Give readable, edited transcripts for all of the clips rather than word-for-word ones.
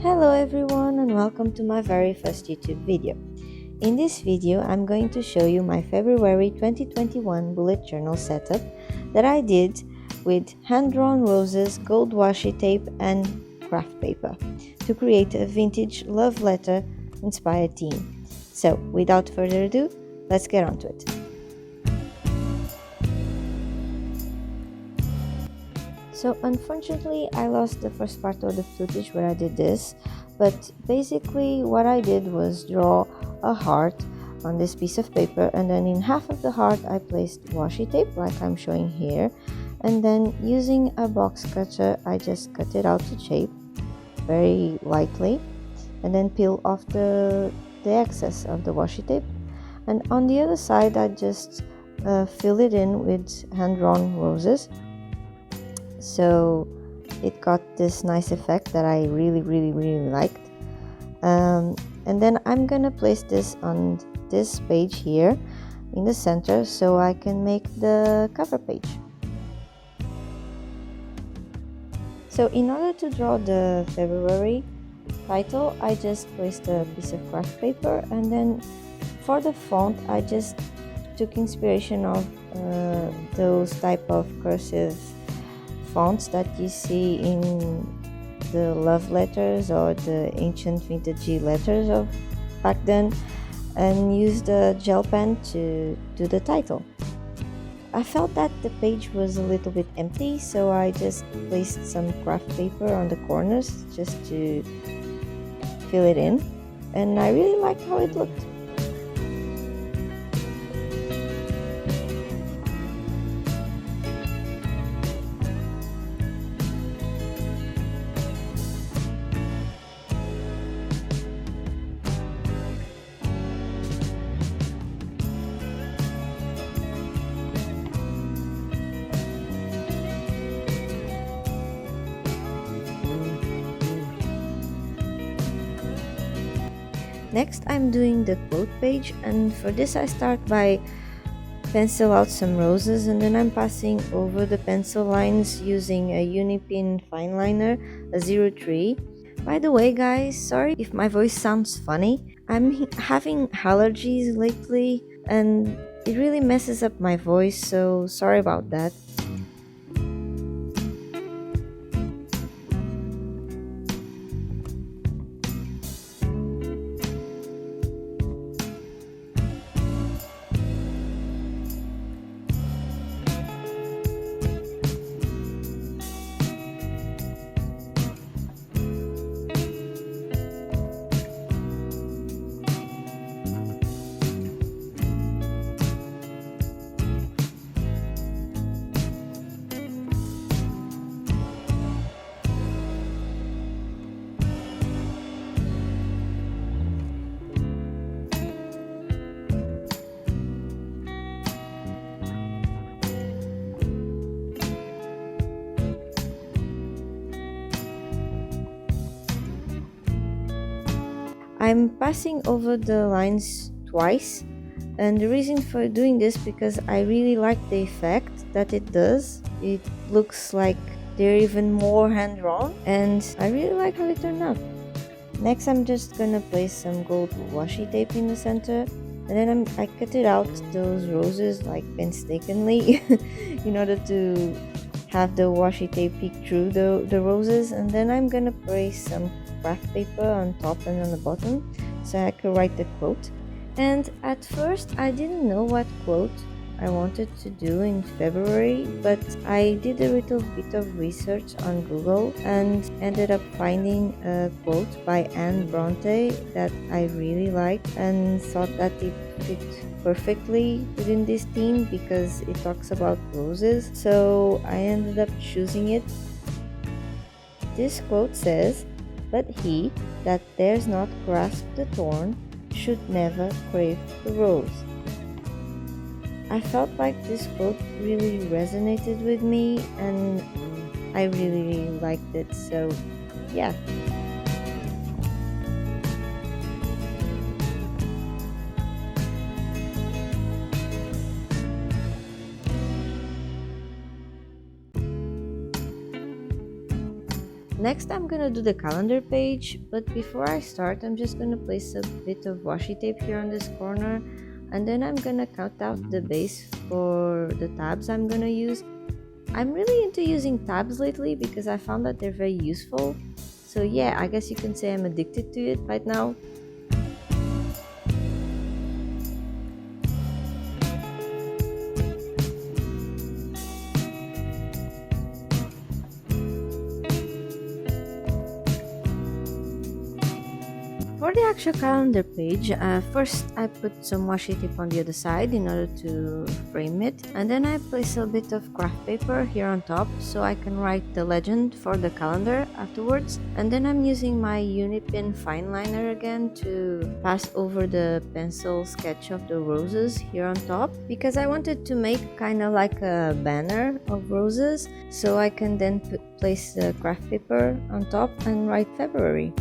Hello everyone and welcome to my very first YouTube video. In this video, I'm going to show you my February 2021 bullet journal setup that I did with hand-drawn roses, gold washi tape and craft paper to create a vintage love letter inspired theme. So without further ado, let's get on to it. So unfortunately, I lost the first part of the footage where I did this, but basically what I did was draw a heart on this piece of paper, and then in half of the heart I placed washi tape like I'm showing here, and then using a box cutter I just cut it out to shape very lightly and then peel off the excess of the washi tape, and on the other side I just fill it in with hand-drawn roses. So it got this nice effect that I really liked, and then I'm gonna place this on this page here in the center so I can make the cover page. So in order to draw the February title, I just placed a piece of craft paper, and then for the font I just took inspiration of those type of cursive fonts that you see in the love letters or the ancient vintagey letters of back then, and used a gel pen to do the title. I felt that the page was a little bit empty, so I just placed some craft paper on the corners just to fill it in, and I really liked how it looked. Next, I'm doing the quote page, and for this I start by pencil out some roses, and then I'm passing over the pencil lines using a Unipin fine liner, a 03. By the way guys, sorry if my voice sounds funny. I'm having allergies lately and it really messes up my voice, so sorry about that. I'm passing over the lines twice, and the reason for doing this because I really like the effect that it does. It looks like they're even more hand-drawn, and I really like how it turned out. Next, I'm just gonna place some gold washi tape in the center, and then I cut it out those roses like painstakingly in order to have the washi tape peek through the roses, and then I'm gonna place some craft paper on top and on the bottom so I could write the quote. And at first I didn't know what quote I wanted to do in February, but I did a little bit of research on Google and ended up finding a quote by Anne Bronte that I really liked and thought that it fit perfectly within this theme because it talks about roses, so I ended up choosing it. This quote says, "But he that dares not grasp the thorn should never crave the rose." I felt like this quote really resonated with me and I really liked it, so yeah. Next, I'm gonna do the calendar page, but before I start, I'm just gonna place a bit of washi tape here on this corner, and then I'm gonna cut out the base for the tabs I'm gonna use. I'm really into using tabs lately because I found that they're very useful. So yeah, I guess you can say I'm addicted to it right now. For the actual calendar page, first I put some washi tape on the other side in order to frame it, and then I place a bit of craft paper here on top so I can write the legend for the calendar afterwards. And then I'm using my Unipin fine liner again to pass over the pencil sketch of the roses here on top, because I wanted to make kind of like a banner of roses, so I can then place the craft paper on top and write February.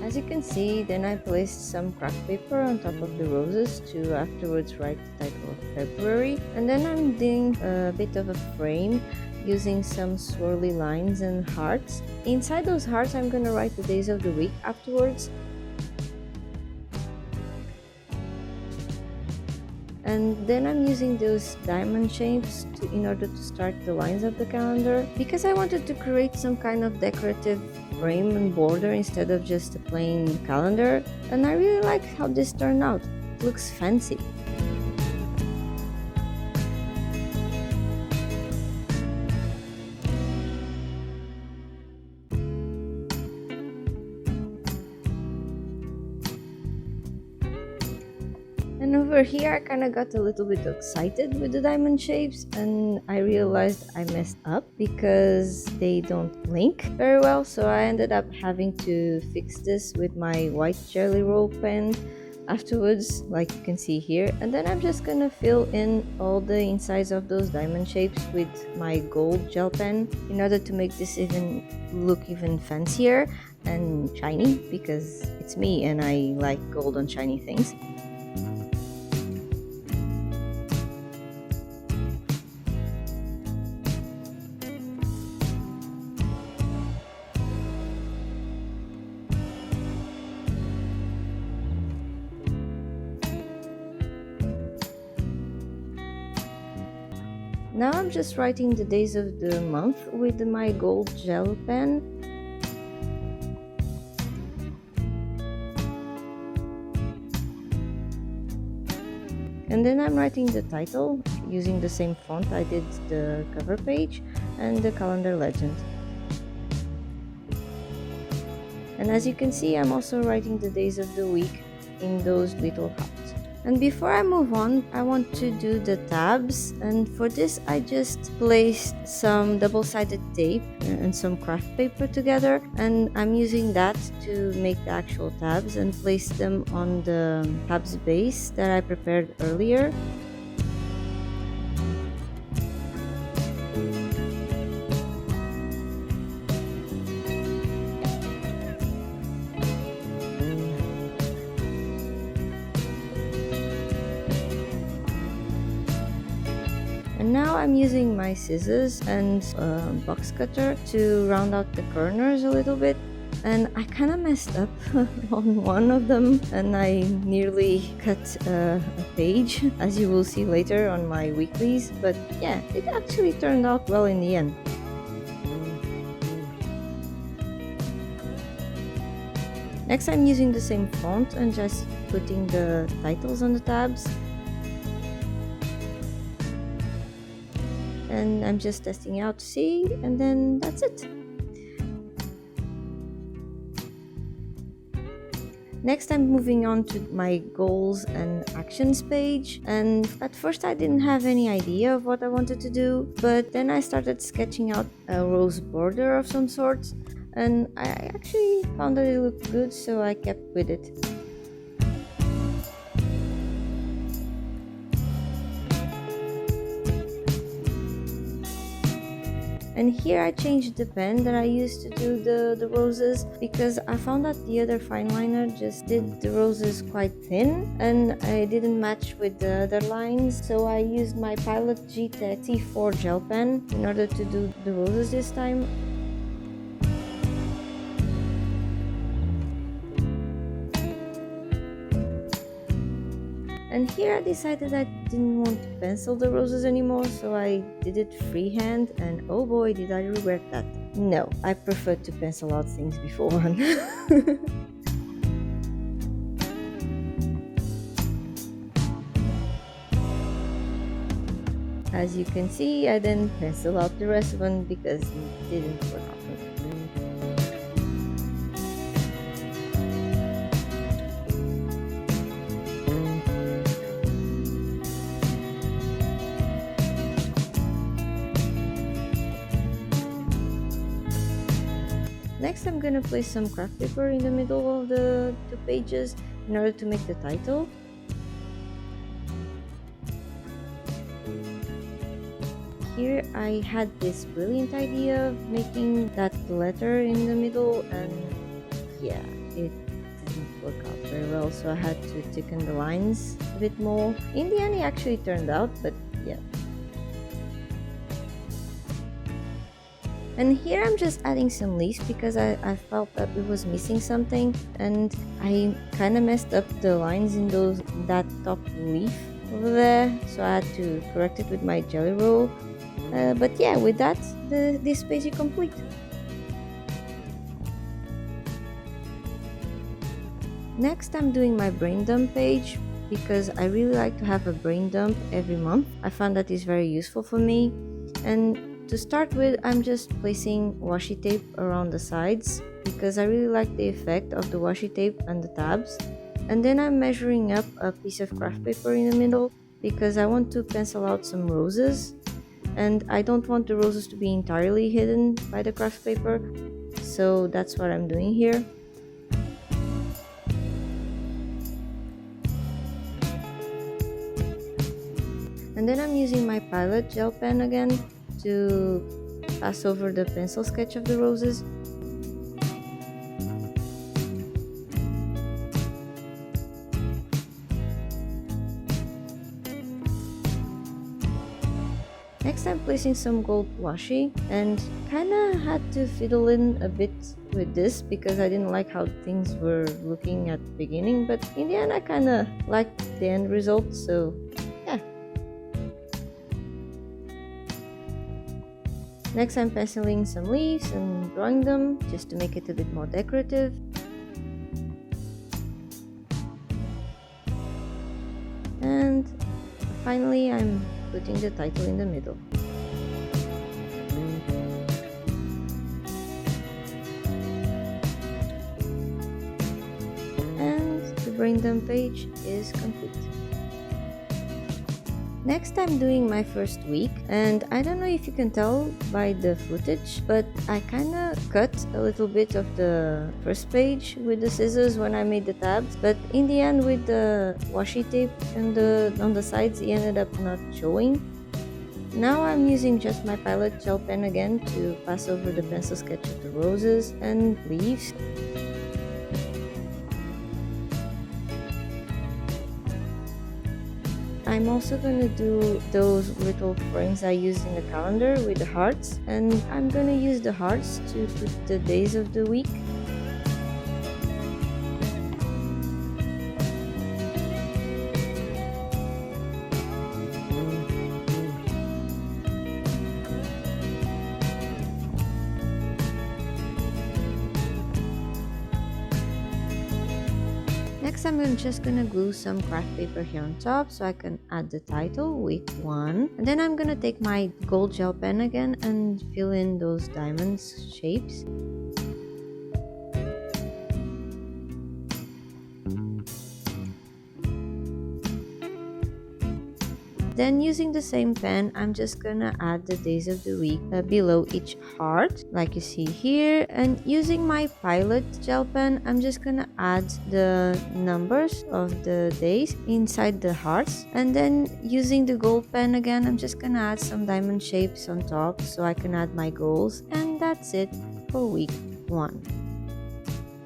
As you can see, then I placed some craft paper on top of the roses to afterwards write the title of February. And then I'm doing a bit of a frame using some swirly lines and hearts. Inside those hearts, I'm gonna write the days of the week afterwards. And then I'm using those diamond shapes in order to start the lines of the calendar, because I wanted to create some kind of decorative frame and border instead of just a plain calendar, and I really like how this turned out. It looks fancy. And over here I kind of got a little bit excited with the diamond shapes, and I realized I messed up because they don't link very well, so I ended up having to fix this with my white jelly roll pen afterwards, like you can see here. And then I'm just gonna fill in all the insides of those diamond shapes with my gold gel pen in order to make this look even fancier and shiny, because it's me and I like gold on shiny things. Now I'm just writing the days of the month with my gold gel pen. And then I'm writing the title using the same font I did the cover page and the calendar legend. And as you can see, I'm also writing the days of the week in those little hearts. And before I move on, I want to do the tabs, and for this I just placed some double-sided tape and some craft paper together, and I'm using that to make the actual tabs and place them on the tabs base that I prepared earlier. And now I'm using my scissors and box cutter to round out the corners a little bit. And I kind of messed up on one of them, and I nearly cut a page, as you will see later on my weeklies. But yeah, it actually turned out well in the end. Next, I'm using the same font and just putting the titles on the tabs. And I'm just testing out to see, and then that's it. Next, I'm moving on to my goals and actions page, and at first I didn't have any idea of what I wanted to do, but then I started sketching out a rose border of some sort, and I actually found that it looked good, so I kept with it. And here I changed the pen that I used to do the roses, because I found that the other fine liner just did the roses quite thin and it didn't match with the other lines. So I used my Pilot G-Tech C4 gel pen in order to do the roses this time. And here I decided I didn't want to pencil the roses anymore, so I did it freehand, and oh boy did I regret that. No, I prefer to pencil out things beforehand. As you can see, I didn't pencil out the rest of them because it didn't work out. Next, I'm gonna place some craft paper in the middle of the two pages in order to make the title. Here I had this brilliant idea of making that letter in the middle, and yeah, it didn't work out very well, so I had to thicken the lines a bit more. In the end, it actually turned out, but yeah. And here I'm just adding some leaves because I felt that it was missing something, and I kind of messed up the lines in that top leaf over there, so I had to correct it with my jelly roll. But yeah, with that, this page is complete. Next, I'm doing my brain dump page because I really like to have a brain dump every month. I found that is very useful for me. And to start with, I'm just placing washi tape around the sides because I really like the effect of the washi tape and the tabs. And then I'm measuring up a piece of craft paper in the middle because I want to pencil out some roses, and I don't want the roses to be entirely hidden by the craft paper, so that's what I'm doing here. And then I'm using my Pilot gel pen again to pass over the pencil sketch of the roses. Next, I'm placing some gold washi, and kinda had to fiddle in a bit with this because I didn't like how things were looking at the beginning, but in the end I kinda liked the end result, so yeah. Next, I'm penciling some leaves and drawing them just to make it a bit more decorative. And finally, I'm putting the title in the middle. And the brain dump page is complete. Next, I'm doing my first week, and I don't know if you can tell by the footage, but I kinda cut a little bit of the first page with the scissors when I made the tabs, but in the end with the washi tape and on the sides it ended up not showing. Now I'm using just my Pilot gel pen again to pass over the pencil sketch of the roses and leaves. I'm also going to do those little frames I use in the calendar with the hearts, and I'm going to use the hearts to put the days of the week. Next, I'm just gonna glue some craft paper here on top so I can add the title, week 1. And then I'm gonna take my gold gel pen again and fill in those diamonds shapes. Then using the same pen, I'm just gonna add the days of the week below each heart, like you see here. And using my Pilot gel pen, I'm just gonna add the numbers of the days inside the hearts. And then using the gold pen again, I'm just gonna add some diamond shapes on top so I can add my goals. And that's it for week 1.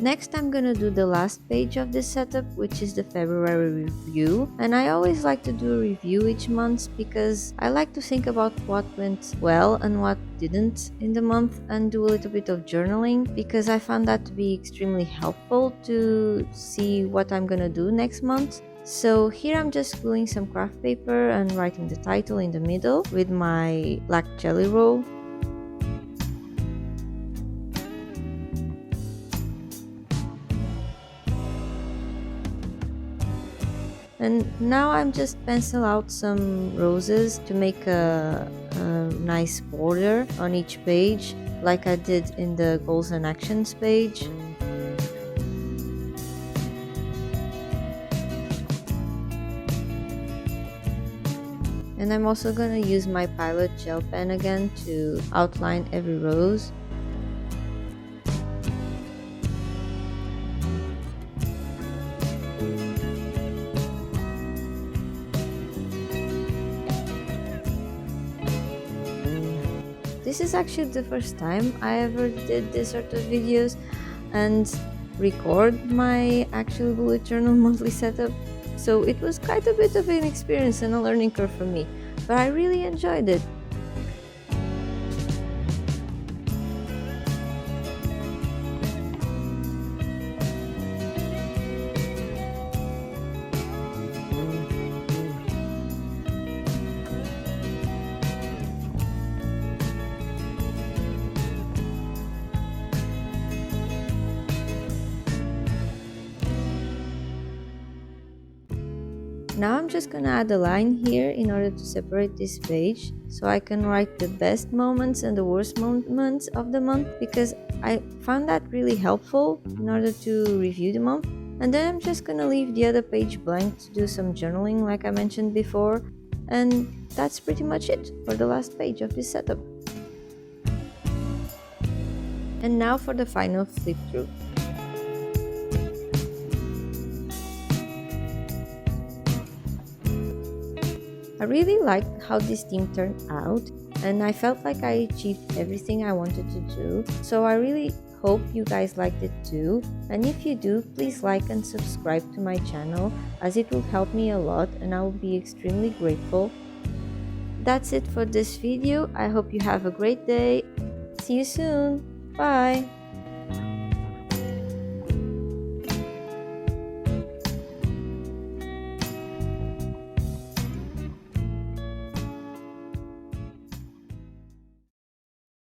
Next, I'm gonna do the last page of this setup, which is the February review. And I always like to do a review each month because I like to think about what went well and what didn't in the month, and do a little bit of journaling, because I found that to be extremely helpful to see what I'm gonna do next month. So here I'm just gluing some craft paper and writing the title in the middle with my black jelly roll. And now I'm just pencil out some roses to make a nice border on each page, like I did in the goals and actions page. And I'm also gonna use my Pilot gel pen again to outline every rose. This is actually the first time I ever did this sort of videos and record my actual bullet journal monthly setup, so it was quite a bit of an experience and a learning curve for me, but I really enjoyed it. Now I'm just gonna add a line here in order to separate this page, so I can write the best moments and the worst moments of the month, because I found that really helpful in order to review the month. And then I'm just gonna leave the other page blank to do some journaling like I mentioned before, and that's pretty much it for the last page of this setup. And now for the final flip through. I really liked how this theme turned out, and I felt like I achieved everything I wanted to do, so I really hope you guys liked it too. And if you do, please like and subscribe to my channel, as it will help me a lot and I will be extremely grateful. That's it for this video. I hope you have a great day. See you soon. Bye.